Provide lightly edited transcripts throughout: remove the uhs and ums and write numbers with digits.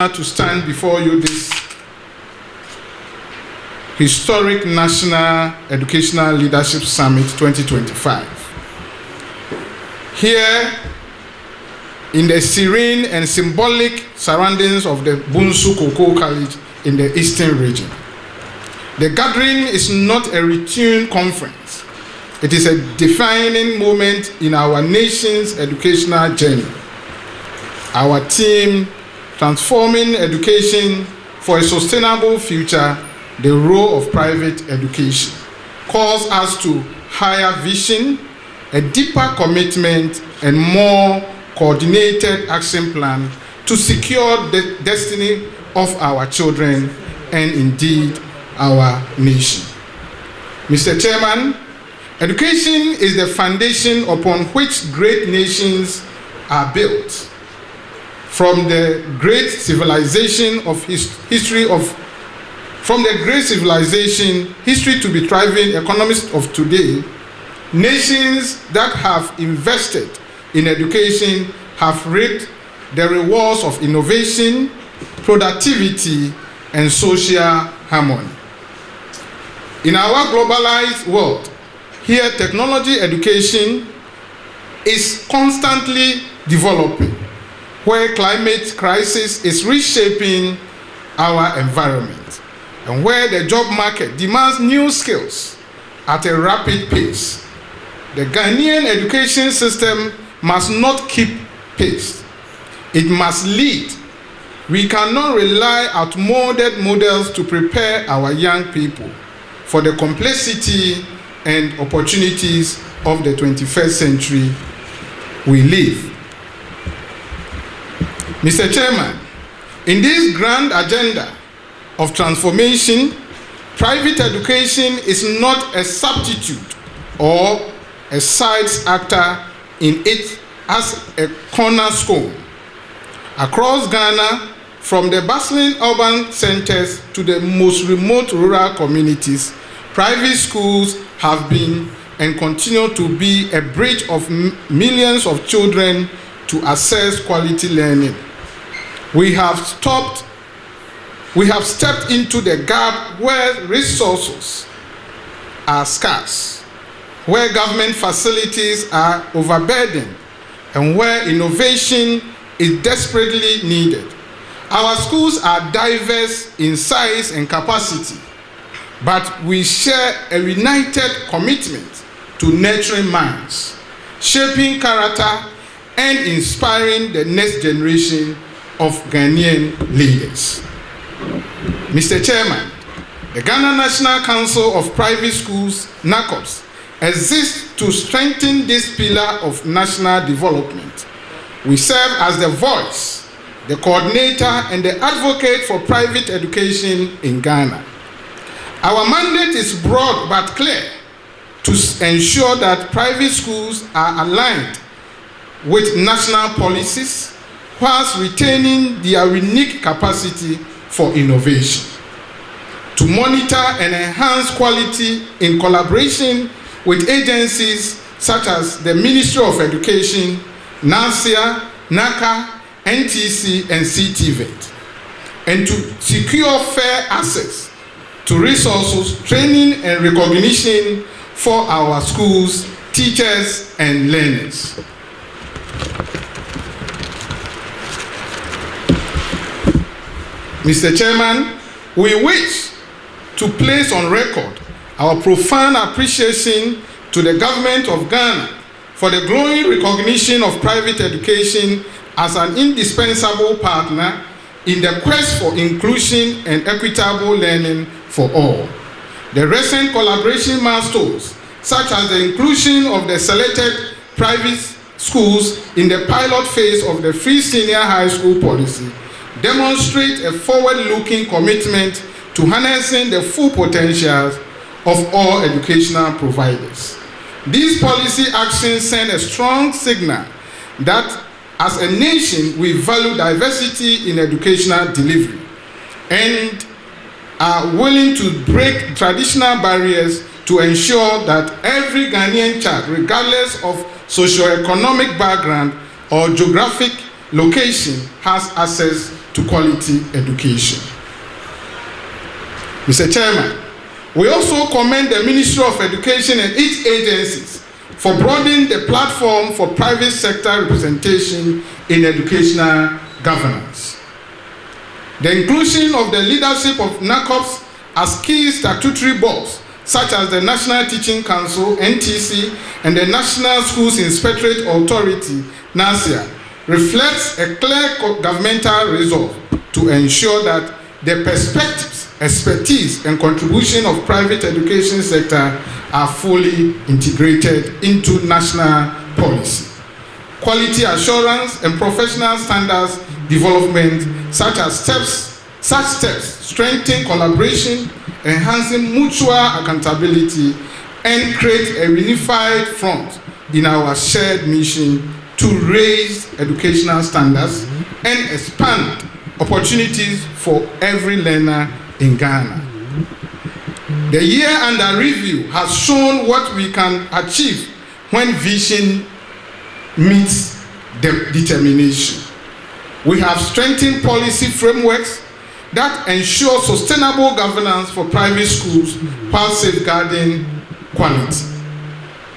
To stand before you this historic National Educational Leadership Summit 2025. Here in the serene and symbolic surroundings of the Bunsu Cocoa College in the Eastern region. The gathering is not a routine conference. It is a defining moment in our nation's educational journey. Our team, Transforming Education for a Sustainable Future, the Role of Private Education, calls us to higher vision, a deeper commitment, and more coordinated action plan to secure the destiny of our children and indeed our nation. Mr. Chairman, education is the foundation upon which great nations are built. From the great civilization history to be thriving economies of today, nations that have invested in education have reaped the rewards of innovation, productivity, and social harmony. In our globalized world, here technology education is constantly developing, where climate crisis is reshaping our environment, and where the job market demands new skills at a rapid pace. The Ghanaian education system must not keep pace. It must lead. We cannot rely on outmoded models to prepare our young people for the complexity and opportunities of the 21st century we live. Mr. Chairman, in this grand agenda of transformation, private education is not a substitute or a side actor in it as a cornerstone. Across Ghana, from the bustling urban centers to the most remote rural communities, private schools have been and continue to be a bridge of millions of children to access quality learning. We have stepped into the gap where resources are scarce, where government facilities are overburdened, and where innovation is desperately needed. Our schools are diverse in size and capacity, but we share a united commitment to nurturing minds, shaping character, and inspiring the next generation of Ghanaian leaders. Mr. Chairman, the Ghana National Council of Private Schools, GNACOPS, exists to strengthen this pillar of national development. We serve as the voice, the coordinator, and the advocate for private education in Ghana. Our mandate is broad but clear to ensure that private schools are aligned with national policies, whilst retaining their unique capacity for innovation. To monitor and enhance quality in collaboration with agencies such as the Ministry of Education, NASIA, NACA, NTC, and CTVET, and to secure fair access to resources, training, and recognition for our schools, teachers, and learners. Mr. Chairman, we wish to place on record our profound appreciation to the government of Ghana for the growing recognition of private education as an indispensable partner in the quest for inclusion and equitable learning for all. The recent collaboration milestones, such as the inclusion of the selected private schools in the pilot phase of the free senior high school policy, demonstrate a forward-looking commitment to harnessing the full potentials of all educational providers. These policy actions send a strong signal that as a nation we value diversity in educational delivery and are willing to break traditional barriers to ensure that every Ghanaian child, regardless of socioeconomic background or geographic location, has access to quality education. Mr. Chairman, we also commend the Ministry of Education and its agencies for broadening the platform for private sector representation in educational governance. The inclusion of the leadership of GNACOPS as key statutory boards, such as the National Teaching Council, NTC, and the National Schools Inspectorate Authority, NASIA, reflects a clear governmental resolve to ensure that the perspectives, expertise, and contribution of private education sector are fully integrated into national policy. Quality assurance and professional standards development, such steps strengthen collaboration, enhancing mutual accountability, and create a unified front in our shared mission to raise educational standards and expand opportunities for every learner in Ghana. The year under review has shown what we can achieve when vision meets determination. We have strengthened policy frameworks that ensure sustainable governance for private schools while safeguarding quality.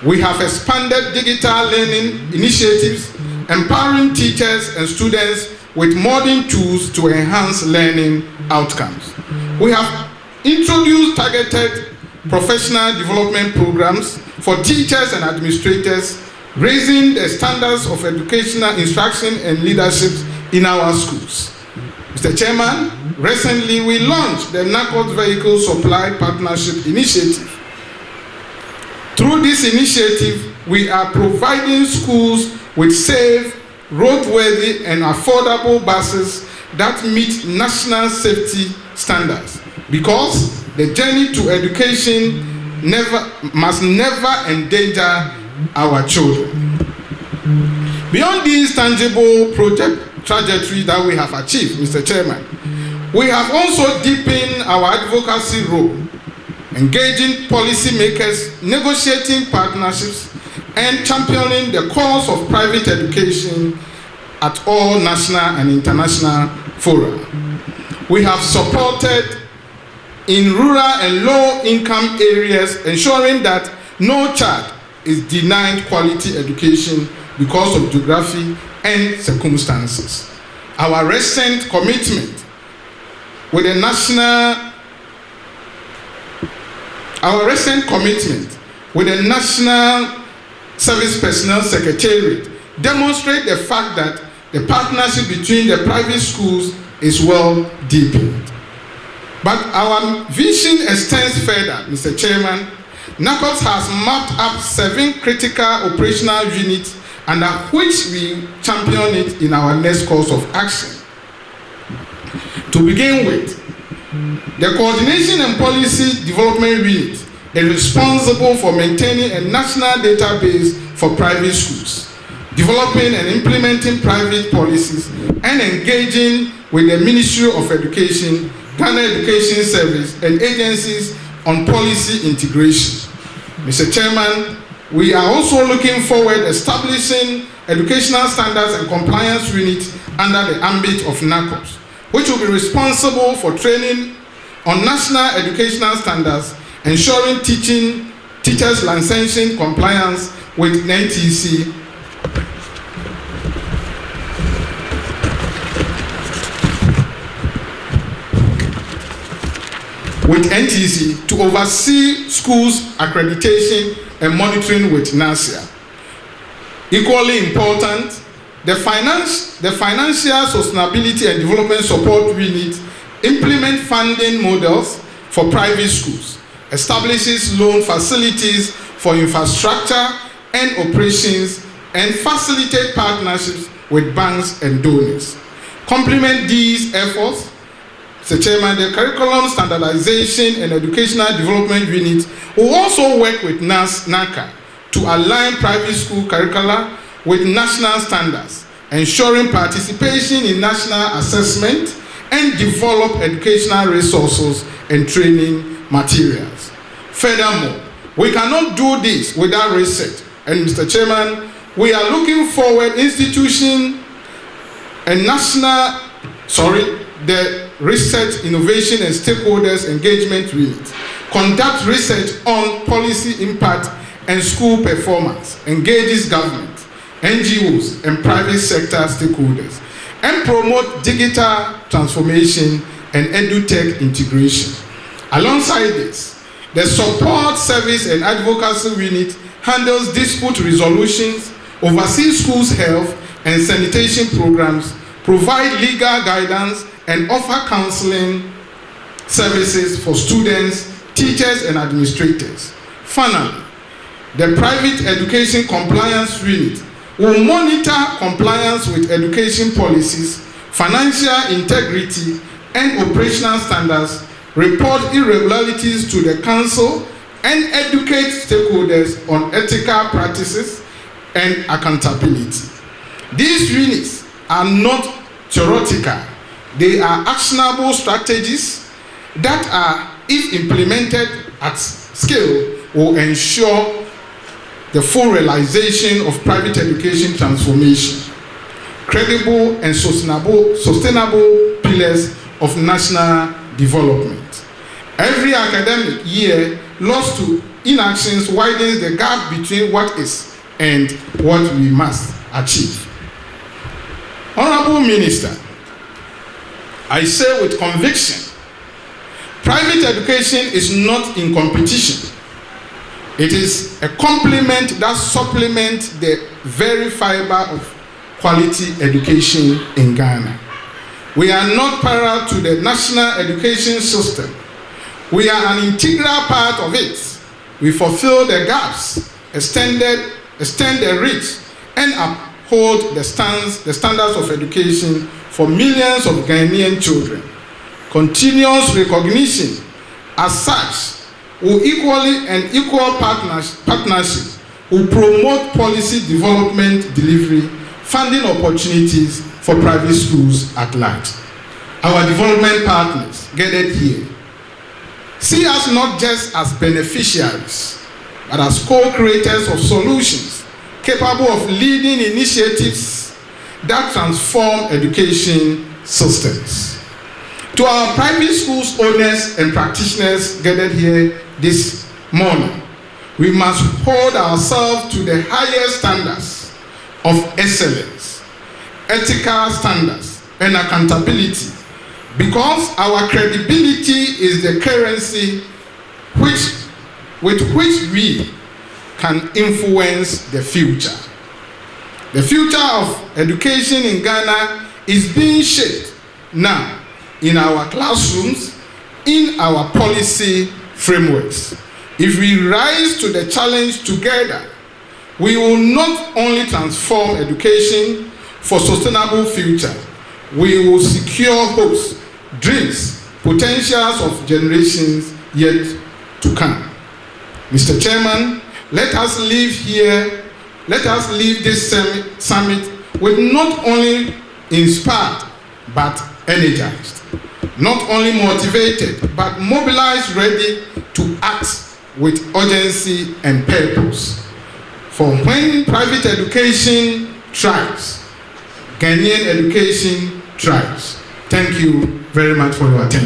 We have expanded digital learning initiatives, empowering teachers and students with modern tools to enhance learning outcomes. We have introduced targeted professional development programs for teachers and administrators, raising the standards of educational instruction and leadership in our schools. Mr. Chairman, recently we launched the GNACOPS Vehicle Supply Partnership Initiative. Through this initiative, we are providing schools with safe, roadworthy, and affordable buses that meet national safety standards, because the journey to education must never endanger our children. Beyond these tangible project trajectory that we have achieved, Mr. Chairman, we have also deepened our advocacy role, engaging policymakers, negotiating partnerships, and championing the cause of private education at all national and international fora. We have supported in rural and low-income areas, ensuring that no child is denied quality education because of geography and circumstances. Our recent commitment with the National Service Personnel Secretariat demonstrate the fact that the partnership between the private schools is well deepened. But our vision extends further, Mr. Chairman. GNACOPS has mapped up 7 critical operational units under which we champion it in our next course of action. To begin with, the Coordination and Policy Development Unit is responsible for maintaining a national database for private schools, developing and implementing private policies, and engaging with the Ministry of Education, Ghana Education Service, and agencies on policy integration. Mr. Chairman, we are also looking forward to establishing educational standards and compliance units under the ambit of GNACOPS, which will be responsible for training on national educational standards, ensuring teachers' licensing compliance with NTC to oversee schools' accreditation and monitoring with NASIA. Equally important, the Financial Sustainability and Development Support Unit implement funding models for private schools, establishes loan facilities for infrastructure and operations, and facilitate partnerships with banks and donors. Complement these efforts, Mr. Chairman, the Curriculum Standardization and Educational Development Unit will also work with NACA to align private school curricula with national standards, ensuring participation in national assessment and develop educational resources and training materials. Furthermore, we cannot do this without research. And Mr. Chairman, we are looking forward institution and national the Research, Innovation and Stakeholders Engagement Unit conducts research on policy impact and school performance, engages government, NGOs, and private sector stakeholders, and promote digital transformation and edutech integration. Alongside this, the Support Service and Advocacy Unit handles dispute resolutions, oversees schools' health and sanitation programs, provide legal guidance, and offer counseling services for students, teachers, and administrators. Finally, the Private Education Compliance Unit will monitor compliance with education policies, financial integrity, and operational standards, report irregularities to the Council, and educate stakeholders on ethical practices and accountability. These units are not theoretical. They are actionable strategies that are, if implemented at scale, will ensure the full realization of private education transformation, credible and sustainable pillars of national development. Every academic year, lost to inactions widens the gap between what is and what we must achieve. Honorable Minister, I say with conviction, private education is not in competition. It is a complement that supplements the very fiber of quality education in Ghana. We are not parallel to the national education system. We are an integral part of it. We fulfill the gaps, extend the reach, and uphold the standards of education for millions of Ghanaian children. Continuous recognition as such will equal partnership will promote policy development delivery, funding opportunities for private schools at large. Our development partners gathered here see us not just as beneficiaries, but as co-creators of solutions capable of leading initiatives that transform education systems. To our private schools owners and practitioners gathered here this morning, we must hold ourselves to the highest standards of excellence, ethical standards, and accountability, because our credibility is the currency with which we can influence the future. The future of education in Ghana is being shaped now in our classrooms, in our policy frameworks. If we rise to the challenge together, we will not only transform education for sustainable future, we will secure hopes, dreams, potentials of generations yet to come. Mr. Chairman, let us leave this summit with not only inspired but energized, not only motivated but mobilized, ready to act with urgency and purpose. For when private education thrives, Ghanaian education thrives. Thank you very much for your attention.